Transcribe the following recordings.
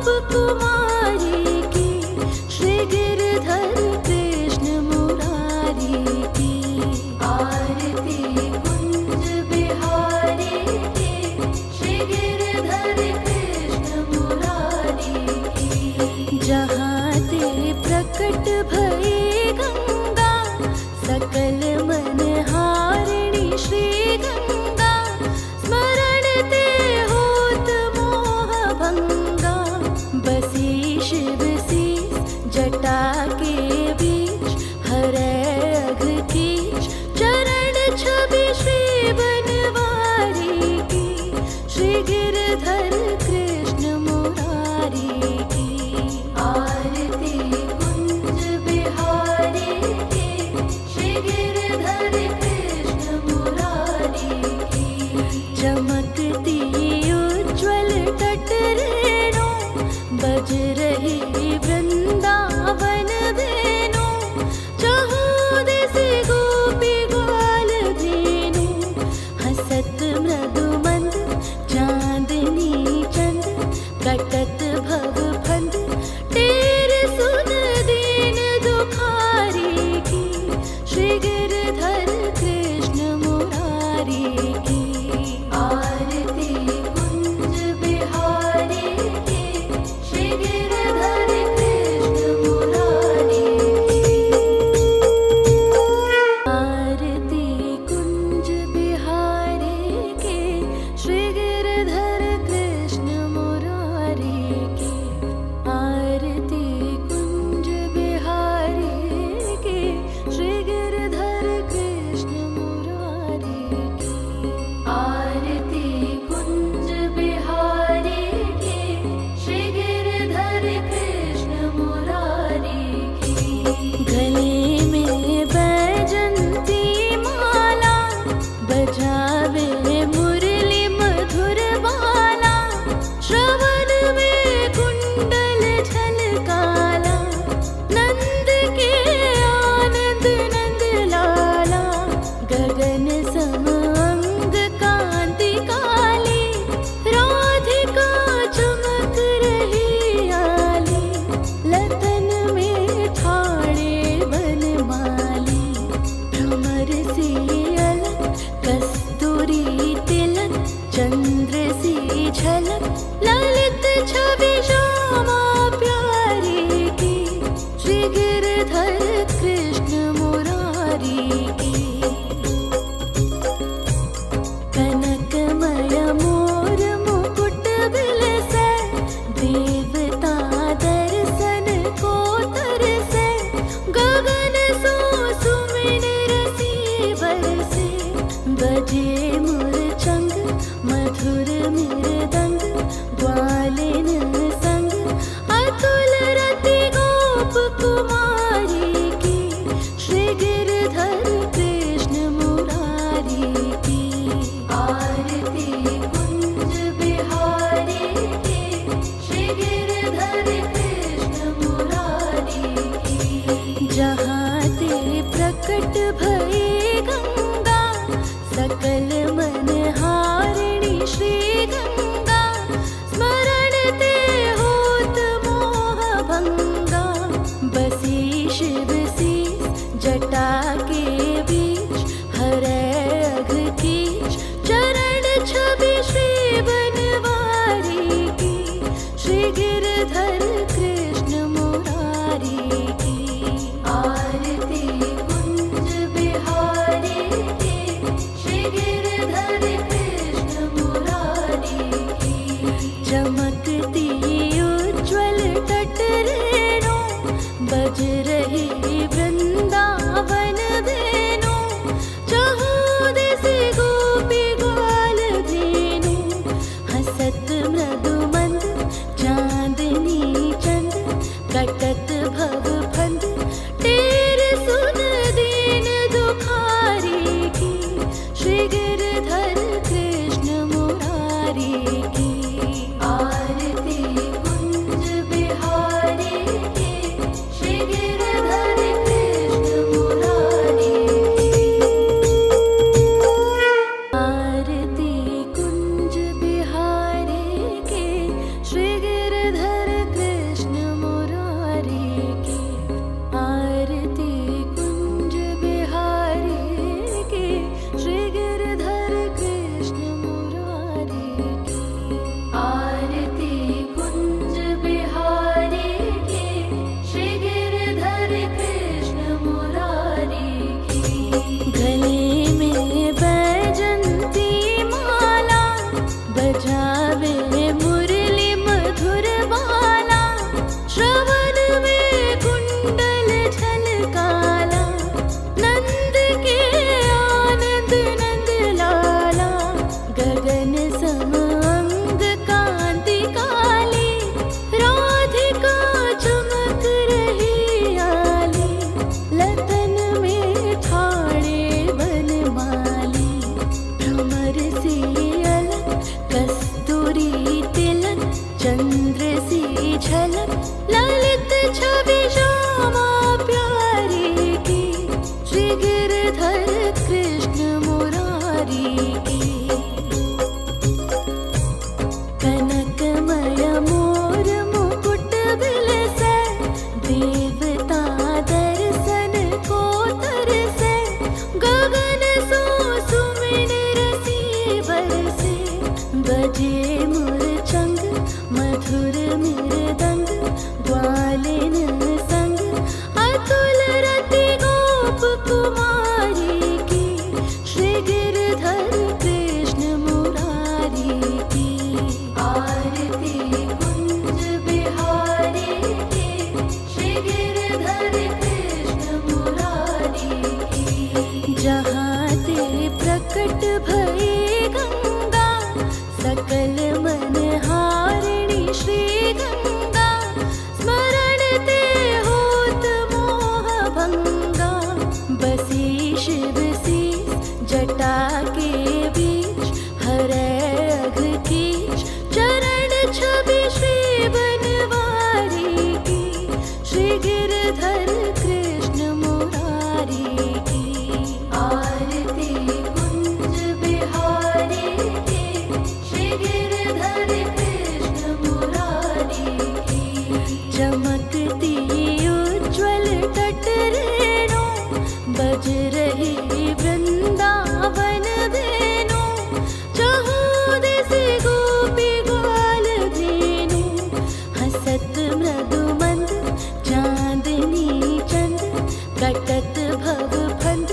कुमारी की, श्री गिरधर कृष्ण मुरारी की। आरती कुंज बिहारी की, श्री गिरधर कृष्ण मुरारी की। जहाँ ते प्रकट भई गंगा, सकल मन हारिणी श्री गंगा। स्मरण ते होत मोह भंगा, बसी शिव शीस जटा के बीच। हरै अघ कीच चरण छवि श्री बनवारी की, श्री गिरधर कृष्ण मुरारी की। आरती कुंज बिहारी की, श्री गिरधर कृष्ण मुरारी की। चमकती उज्ज्वल तट रेणु, बज रही वृंदावन वेणु। चहु दिस गोपी ग्वाल धेनु, हसत मृदु मंद चांदनी चंद। कटत भव फंद टेर सुन दीन दुखारी की, श्री गिरधर कृष्ण मुरारी की। आरती कुंज बिहारी की, श्री गिरधर कृष्ण मुरारी की। आरती कुंज बिहारी की, श्री गिरधर कृष्ण मुरारी की। आरती कुंज बिहारी की, श्री गिरधर कृष्ण मुरारी की। आरती कुंज बिहारी की, श्री गिरधर कृष्ण मुरारी की। गले में बैजंती माला, बजावे मुरली मधुर बाला। श्रवण में कुंडल झलकाला, नंद के आनंद नंद लाला। गगन सम अंग कांति काली, राधिका चमक रही आली। लतन में ठाणे बनमाली, भ्रमर सी अलक कस्तूरी तिलक। चंद्र सी झलक ललित छवि श्यामा प्यारी की, श्री गिरधर कृष्ण मुरारी की। कनकमय मोर मुकुट बिलसै, देवता दर्शन को तरसै। गगन सो सुमिन रसी बरसे, बजे मुरचंग मधुर मृदंग। ग्वालिन संग अतुल रति गोप कुमारी की, श्री गिरधर कृष्ण मुरारी की। आरती कुंज बिहारी की, श्री गिरधर कृष्ण मुरारी की। जहाँ ते प्रकट भई गंगा, सकल मन हारिणी श्री गंगा। स्मरण ते होत मोह भंगा, बसी शिव शीस जटा के बीच। हरै अघ कीच चरण छवि श्री बनवारी की, श्री गिरधर कृष्ण मुरारी की। आरती कुंज बिहारी की, श्री गिरधर कृष्ण मुरारी की। चमकती उज्ज्वल तट रेणु, बज रही वृंदावन वेणु। चहु दिस गोपी ग्वाल धेनु, हसत मृदु मंद चांदनी चंद। कटत भव फंद टेर सुन दीन दुखारी की, श्री गिरधर कृष्ण मुरारी की। आरती कुंज बिहारी की, श्री गिरधर कृष्ण मुरारी की। आरती कुंज बिहारी की, श्री गिरधर झलक ललित छवि श्यामा प्यारी की, श्री गिरधर कृष्ण मुरारी की। कनकमय मोर मुकुट बिलसे, देवता दर्शन को तरसे, गगन सो सुमिन रसी बरसे, बजे मुरचंग मधुर मृदंग, ग्वालिन संग अतुल रति गोप कुमारी की, श्री गिरधर कृष्ण मुरारी की। आरती कुंज बिहारी की, श्री गिरधर कृष्ण मुरारी की। जहाँ ते प्रकट भई गंगा, सकल मन हारिणी श्री गंगा, स्मरण ते होत मोह भंगा, बसी शिव शीस जटा के बीच, हरै अघ कीच चरण छवि श्री बनवारी की, श्री गिरधर कृष्ण मुरारी की। आरती कुंज बिहारी की, श्री गिरधर कृष्ण मुरारी की। चमकती उज्ज्वल तट रेणु, बज रही वृंदावन धेनु, चहु दिसि गोपी ग्वाल धेनु, हसत मृदु मंद चांदनी चंद, कटत भव फंद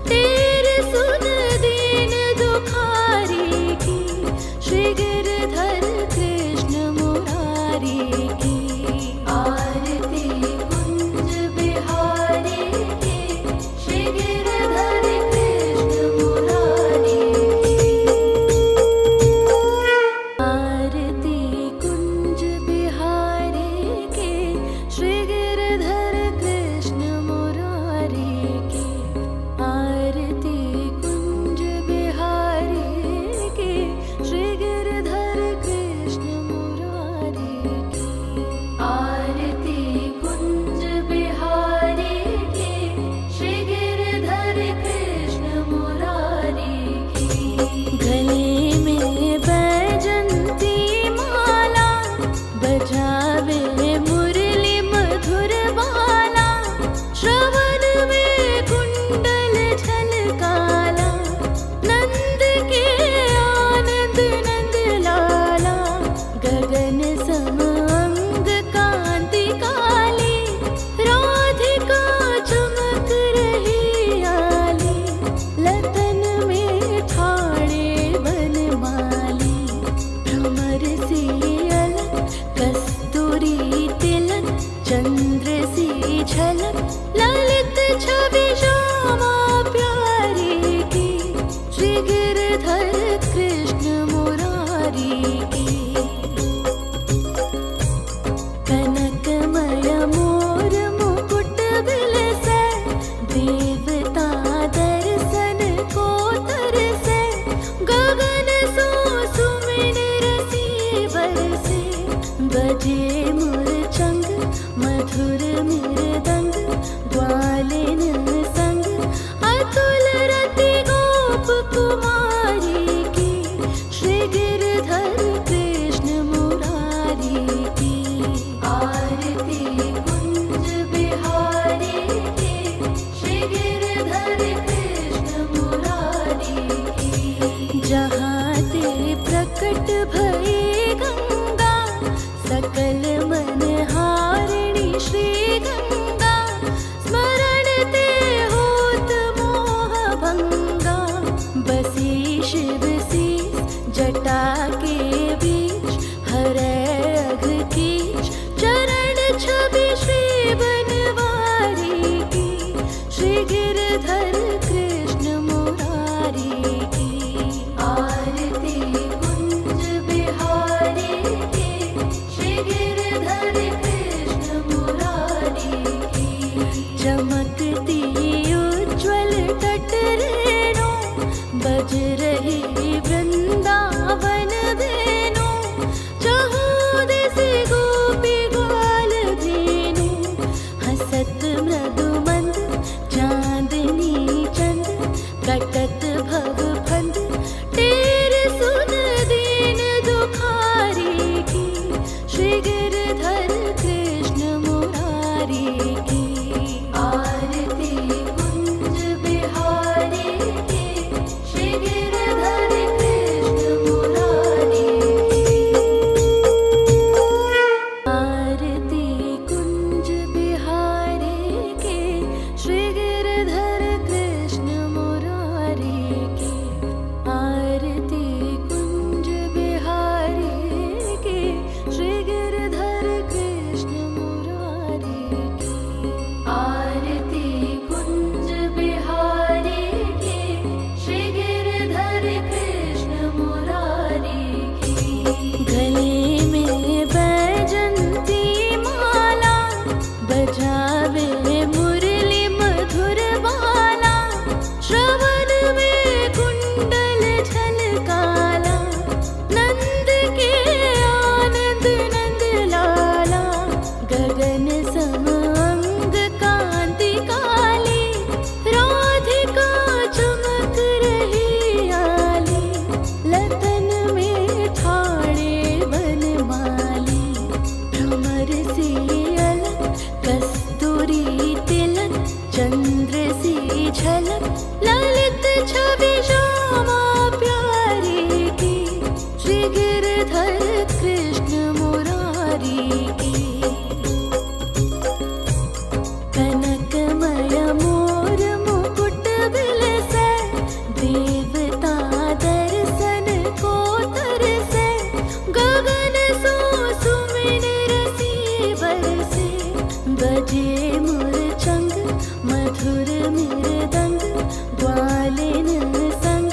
टेर सुन दीन दुखारी की, श्री गिरधर कृष्ण मुरारी की। आरती कुंज बिहारी की, श्री गिरधर कृष्ण मुरारी की। आरती कुंज बिहारी की, श्री गिरधर कृष्ण मुरारी की। आरती कुंज बिहारी की, श्री गिरधर कृष्ण मुरारी की। आरती कुंज बिहारी की, श्री गिरधर कृष्ण मुरारी की। गले में बैजंती माला, बजावे मुरली मधुर बाला, श्रवण में कुंडल झलकाला, नंद के आनंद नंद लाला, गगन सम अंग कांति काली, राधिका चमक रही आली, लतन में ठाणे बनमाली, भ्रमर सी अलक कस्तूरी तिलक, चंद्र सी झलक ललित छवि श्यामा प्यारी की, श्री गिरधर कृष्ण मुरारी की। कनकमय मोर मुकुट बिलसे, देवता दर्शन को तरसे, गगन सो सुमिन रसी बरसे, बजे मुरचंग मधुर मृदंग, ग्वालिन संग अतुल रति गोप कुमारी की, श्री गिरधर कृष्ण मुरारी की। आरती कुंज बिहारी की, श्री गिरधर कृष्ण मुरारी की। जहाँ ते प्रकट भई गंगा, सकल मन हारिणी श्री गंगा, स्मरण ते होत मोह भंगा, बसी शिव शीस जटा के बीच, हरै अघ कीच चरण छवि श्री बनवारी की, श्री गिरधर कृष्ण मुरारी की। आरती कुंज बिहारी की, श्री गिरधर गिरधर कृष्ण मुरारी की। आरती कुंज बिहारी की, श्री गिरधर कृष्ण मुरारी की। आरती कुंज बिहारी की, श्री गिरधर कृष्ण मुरारी की। आरती कुंज बिहारी की, श्री गिरधर कृष्ण मुरारी की। आरती कुंज बिहारी की, श्री गिरधर कृष्ण मुरारी की। गले में बैजंती माला, बजावे मुरली मधुर बाला। श्रवण में कुंडल झलकाला, नंद के आनंद नंद लाला। गगन सम अंग कांति काली, राधिका चमक रही आली। लतन में ठाणे बनमाली, भ्रमर सी अलक कस्तूरी तिलक। चंद्र सी झलक ललित छवि श्यामा प्यारी की, श्री गिरधर कृष्ण मुरारी की। कनकमय मोर मुकुट बिलसे, देवता दर्शन को तरसे। गगन सो सुमिन रसी बरसे, बजे मुरचंग मधुर मृदंग। ग्वालिन संग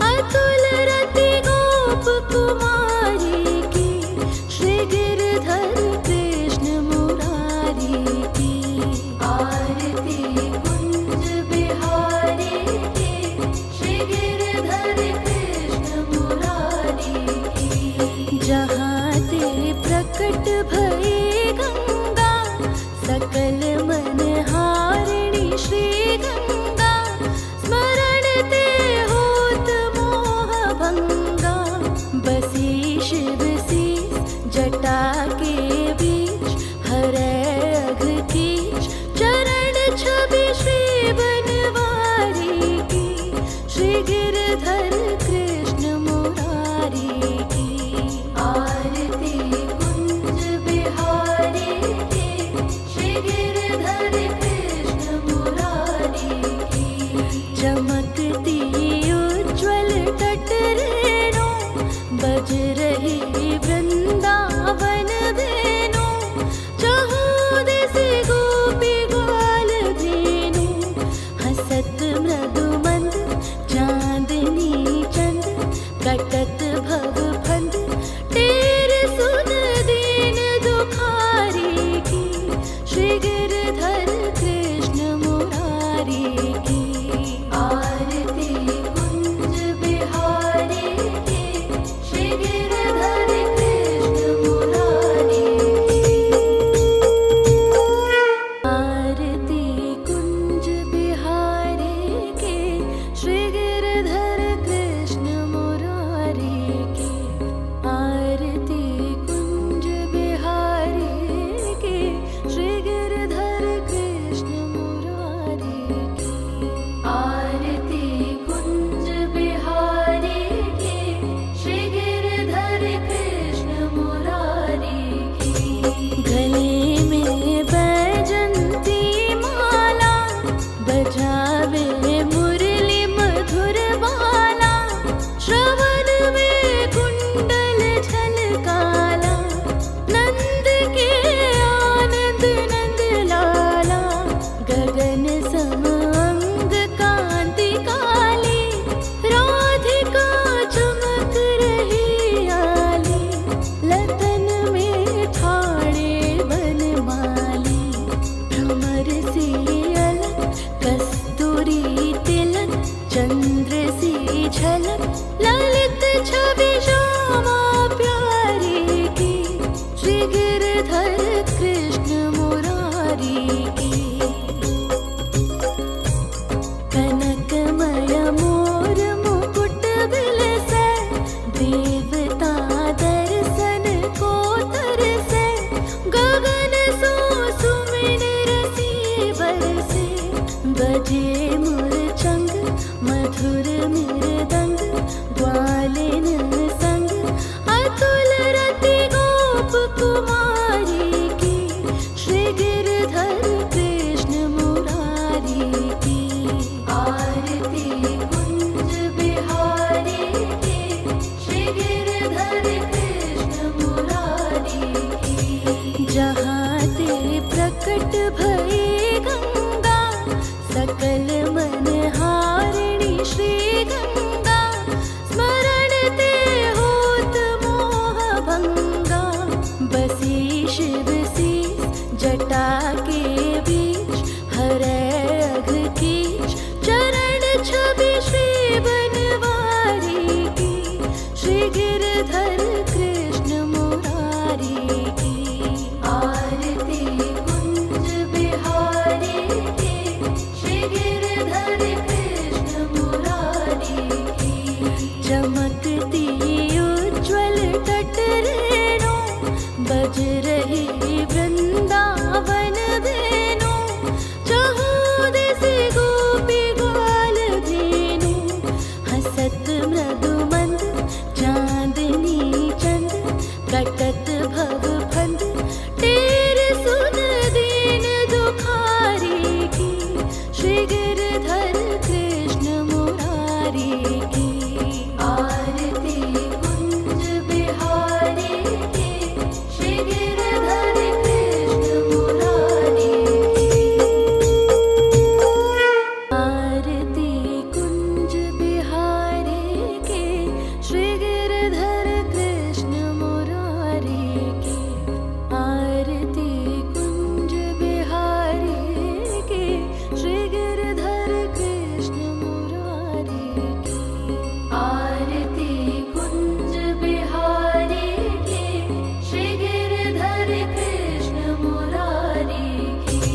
अतुल रति गोप कुमारी की, श्री गिरधर कृष्ण मुरारी की। आरती कुंज बिहारी की, श्री गिरधर कृष्ण मुरारी की। जहाँ ते प्रकट भई गंगा, सकल मन हारिणी श्री गंगा। स्मरण ते होत मोह भंगा, बसी शिव सी जटा के बीच। हरै अघ कीच चरण छवि श्री बनवारी की, श्री गिरधर कृष्ण मुरारी की। आरती कुंज बिहारी की, श्री गिरधर रही वृंदावन धेनु, चहु दिस गोपी ग्वाल धेनु। हसत मृदु मंद चांदनी चंद, कटत भव फंद टेर सुन दीन दुखारी की। श्री गिरधर कृष्ण मुरारी की। आरती कुंज बिहारी की, श्री गिरधर कृष्ण मुरारी की। आरती कुंज बिहारी की, श्री गिरधर कृष्ण मुरारी की। आरती कुंज बिहारी की, श्री गिरधर कृष्ण मुरारी की। आरती कुंज बिहारी की, श्री गिरधर कृष्ण मुरारी की।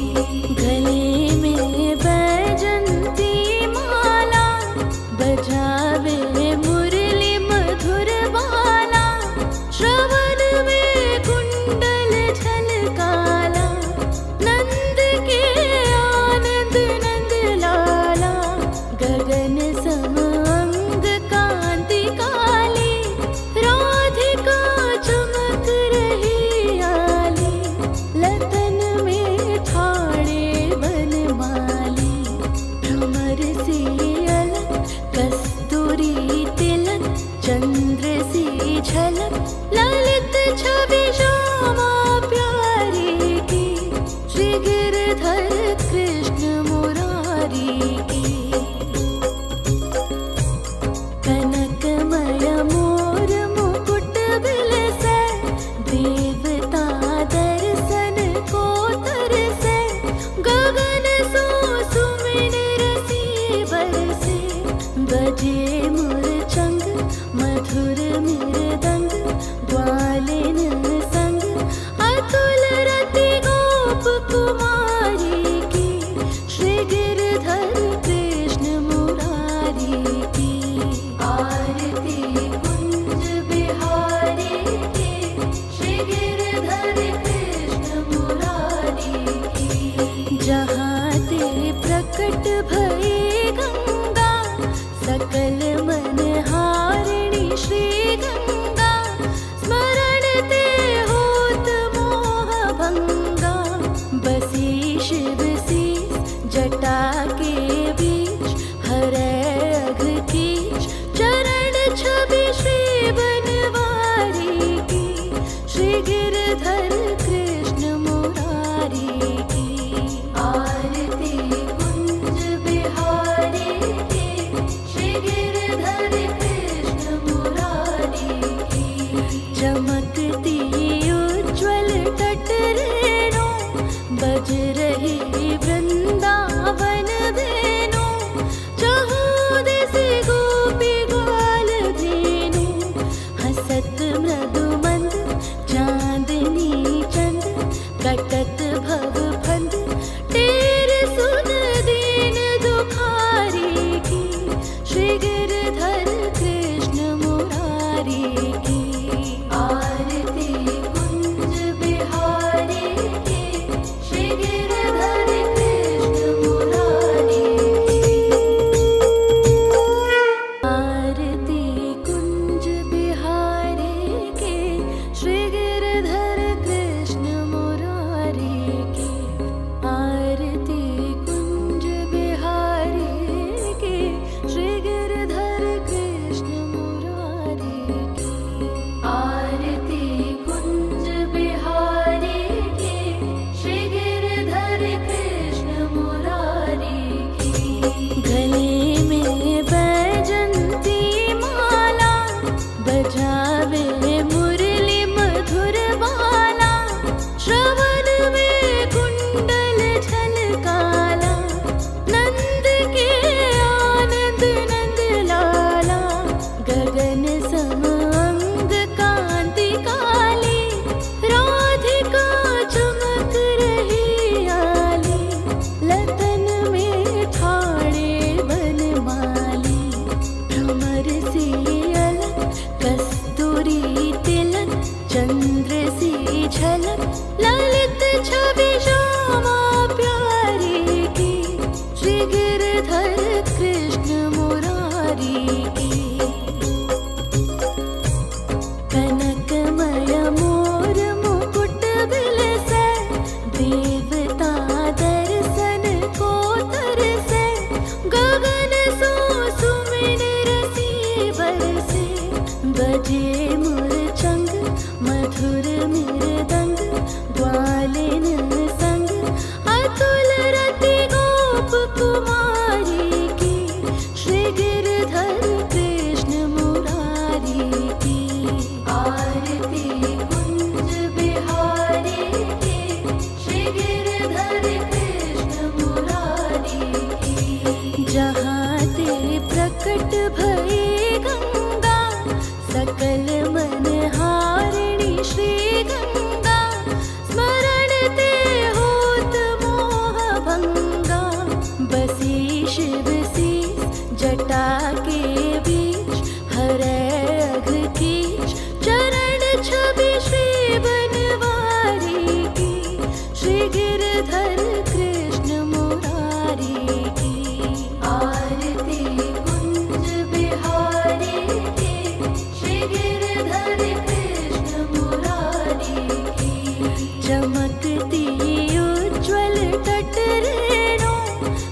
गले में बैजंती माला, बजावे मुरली मधुर बाला। श्रवण में कुंडल झलकाला, नंद के आनंद नंद लाला। गगन सम अंग कांति काली, राधिका चमक रही आली। लतन में ठाणे बनमाली, भ्रमर से अलग कस्तूरी तिलक। चंद्र सी झलक ललित छवि श्यामा प्यारी की। श्री गिरधर कृष्ण मुरारी की। कनकमय मोर मुकुट बिलसे, देवता दर्शन को तरसे। गगन सो सुमिन रसी बरसे, बजे मुरचंग मधुर मृदंग। ग्वालिन संग अतुल रति गोप कुमारी की। श्री गिरधर कृष्ण मुरारी की। आरती कुंज बिहारी की, श्री गिरधर कृष्ण मुरारी की। जहाँ ते प्रकट भई गंगा, सकल मन हारिणी श्री गंगा। स्मरण ते होत मोह भंगा, बसी शिव सी जटा के बीच। हरे अघ कीच चरण छवि श्री बनवारी की। श्री गिरधर कृष्ण मुरारी की। आरती कुंज बिहारी की, श्री गिरधर कृष्ण मुरारी की। चमकती उज्ज्वल तट रेणु, बज रही वृंदावन धेनु। चहु दिस गोपी ग्वाल धेनु। हसत मृदु मंद चांदनी चंद, कटत भव फंद टेर सुन दीन दुखारी की। श्री गिरधर कृष्ण मुरारी की। आरती कुंज बिहारी की, श्री गिरधर कृष्ण मुरारी की। आरती कुंज बिहारी की, श्री गिरधर कृष्ण मुरारी की। ललित छवि श्यामा प्यारी की, श्री गिरधर कृष्ण मुरारी की। कनकमय मोर मुकुट बिलसे, देवता दर्शन को तरसे। गगन सो सुमिन रसी बरसे, बजे मुरचंग मधुर मृदंग। ग्वालिन संग अतुल रति गोप कुमारी की, श्री गिरधर कृष्ण मुरारी की। आरती कुंज बिहारी की, श्री गिरधर कृष्ण मुरारी की। जहाँ ते प्रकट भई गंगा, सकल मन हारिणी श्री गंगा। स्मरण ते होत मोह भंगा, बसी शिव सी जटा के बीच। हरै अघ कीच चरण छवि श्री बनवारी की, श्री गिरधर कृष्ण मुरारी की। आरती कुंज बिहारी की, श्री गिरधर कृष्ण मुरारी की। चमकती उज्ज्वल तट रेणु,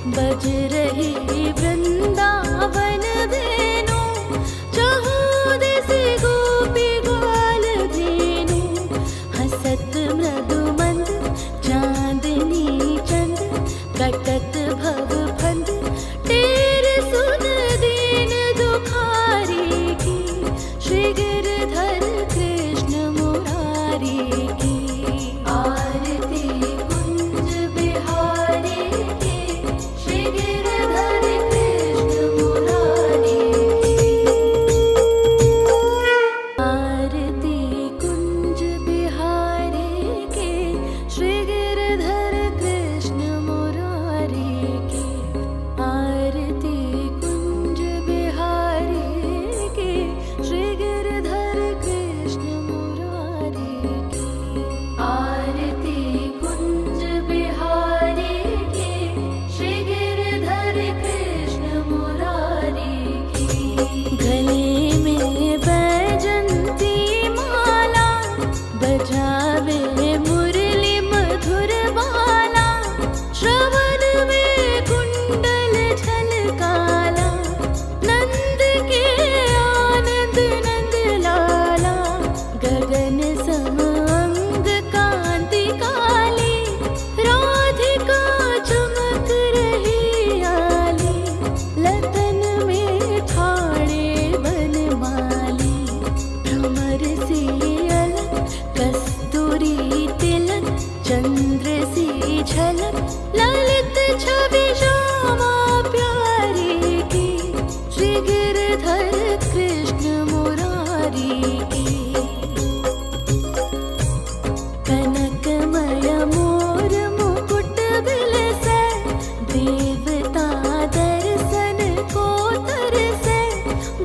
बज रही वृंदावन वेणु। चहु दिस गोपी ग्वाल धेनु, हसत मृदु मंद चांदनी चंद। कटत भव फंद टेर सुन दीन दुखारी की, श्री गिरधर कृष्ण मुरारी की। आरती कुंज बिहारी की, श्री गिरधर कृष्ण मुरारी की। आरती कुंज बिहारी की, श्री गिरधर कृष्ण मुरारी की। आरती कुंज बिहारी की, श्री गिरधर कृष्ण मुरारी की। आरती कुंज बिहारी की, श्री गिरधर कृष्ण मुरारी की। गले में बैजंती माला, बजावे मुरली मधुर बाला। श्रवण में कुंडल झलकाला, नंद के आनंद नंद लाला। गगन सम अंग कांति काली, राधिका चमक रही आली। लतन में ठाणे बनमाली, भ्रमर सी अलक कस्तूरी तिलक। चंद्र सी झलक ललित छवि श्यामा प्यारी की, श्री गिरधर कृष्ण मुरारी की। कनकमय मोर मुकुट बिलसे, देवता दर्शन को तरसे।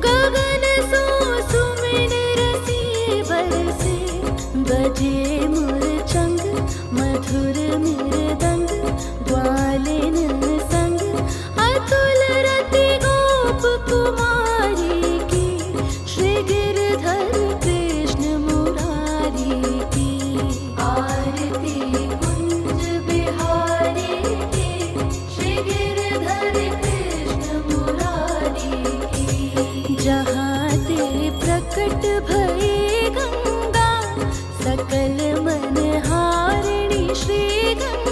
गगन सो सुमिन रसी बरसे, बजे मुरचंग मधुर मृदंग। ग्वालिन संग अतुल रति गोप कुमारी की, श्री गिरधर कृष्ण मुरारी की। आरती कुंज बिहारी की, श्री गिरधर कृष्ण मुरारी की। जहाँ ते प्रकट भई गंगा, सकल मन हारिणी श्री गंगा।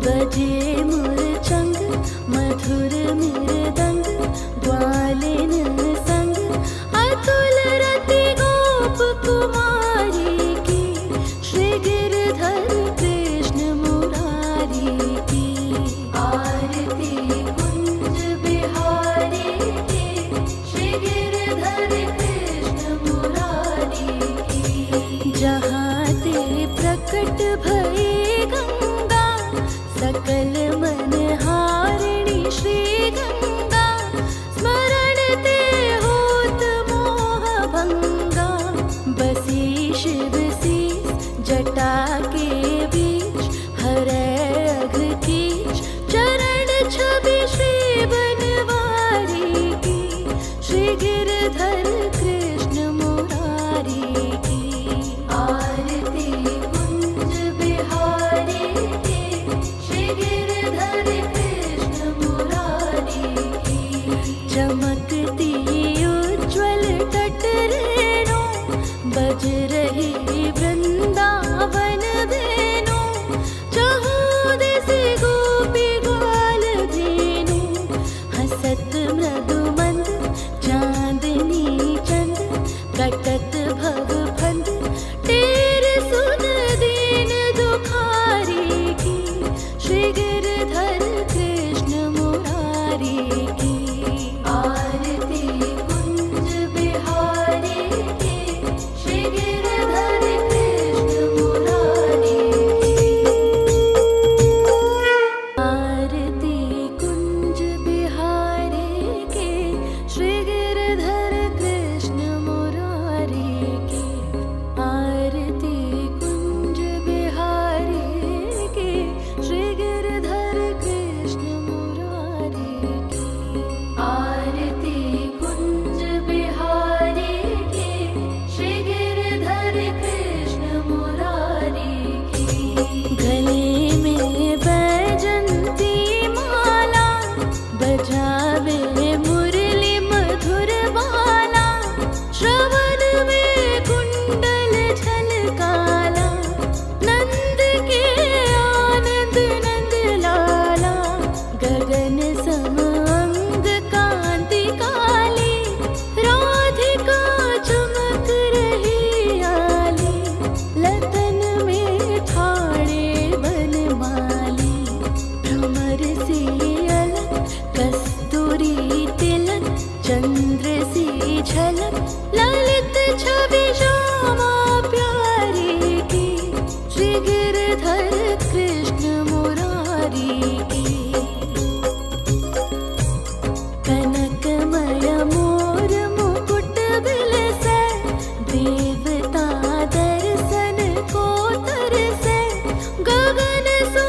बजे मुरचंग मधुर मृदंग ग्वालिन संग अतुल रति गोप कुमारी की श्री गिरधर कृष्ण मुरारी की आरती कुंज बिहारी की श्री गिरधर कृष्ण मुरारी की जहाँ ते प्रकट भई गंगा सकल मन हारिणी श्री गंगा स्मरण ते होत मोह भंगा बसी शिव सी जटा के बीच हरे अघ कीच चरण छवि श्री बनवारी की श्री गिरधर कृष्ण मुरारी की आरती कुंज बिहारी की श्री गिरधर कृष्ण मुरारी की चमकती उज्ज्वल तट रेणु बज रही वृंदावन धेनु चहु दिशि गोपी ग्वाल धेनु हसत मृदु मंद चांदनी चंद कटत भव फंद टेर सुन दीन दुखारी की श्री गिरधर कृष्ण मुरारी की आरती कुंज बिहारी की श्री गिरधर कृष्ण मुरारी की आरती कुंज बिहारी की श्री गिरधर कृष्ण मुरारी की आरती कुंज बिहारी की श्री गिरधर कृष्ण मुरारी की आरती कुंज बिहारी की श्री गिरधर कृष्ण मुरारी की गले में बैजंती माला बजावे मुरली मधुर बाला श्रवण में कुंडल झलकाला नंद के आनंद नंद लाला गगन सम अंग कांति काली राधिका चमक रही आली लतन में ठाणे बनमाली भ्रमर सी अलक कस्तूरी तिलक चंद्र सी झलक ललित छवि श्यामा प्यारी की श्री गिरधर कृष्ण मुरारी की कनकमय मोर मुकुट बिलसे देवता दर्शन को तरसे गगन सो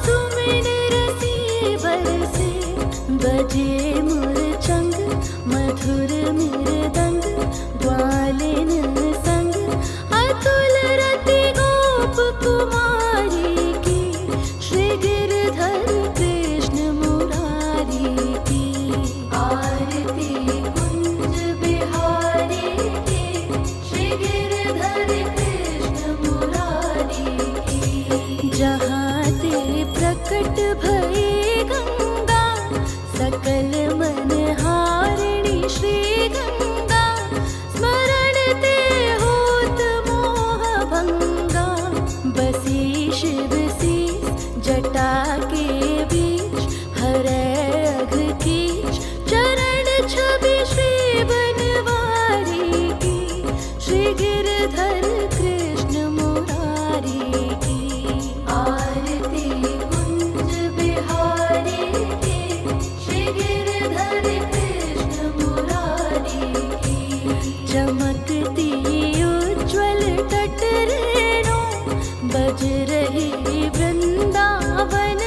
सुमिन रसी बरसे बजे मुरचंग मधुर मृदंग ग्वालिन संग अतुल रति गोप कुमारी की श्री गिरधर कृष्ण मुरारी की आरती कुंज बिहारी की श्री गिरधर कृष्ण मुरारी की जहाँ ते प्रकट भई गंगा सकल मन हारिणी श्री गंगा स्मरण ते होत मोह भंगा बसी शिव सी जटा के बीच हरे अघ कीच चरण छवि श्री बनवारी की श्री गिरधर कृष्ण मुरारी की आरती कुंज बिहारी की श्री गिरधर कृष्ण मुरारी की चमकती उज्ज्वल तट रेणु बज रही वृंदावन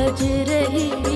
बज रही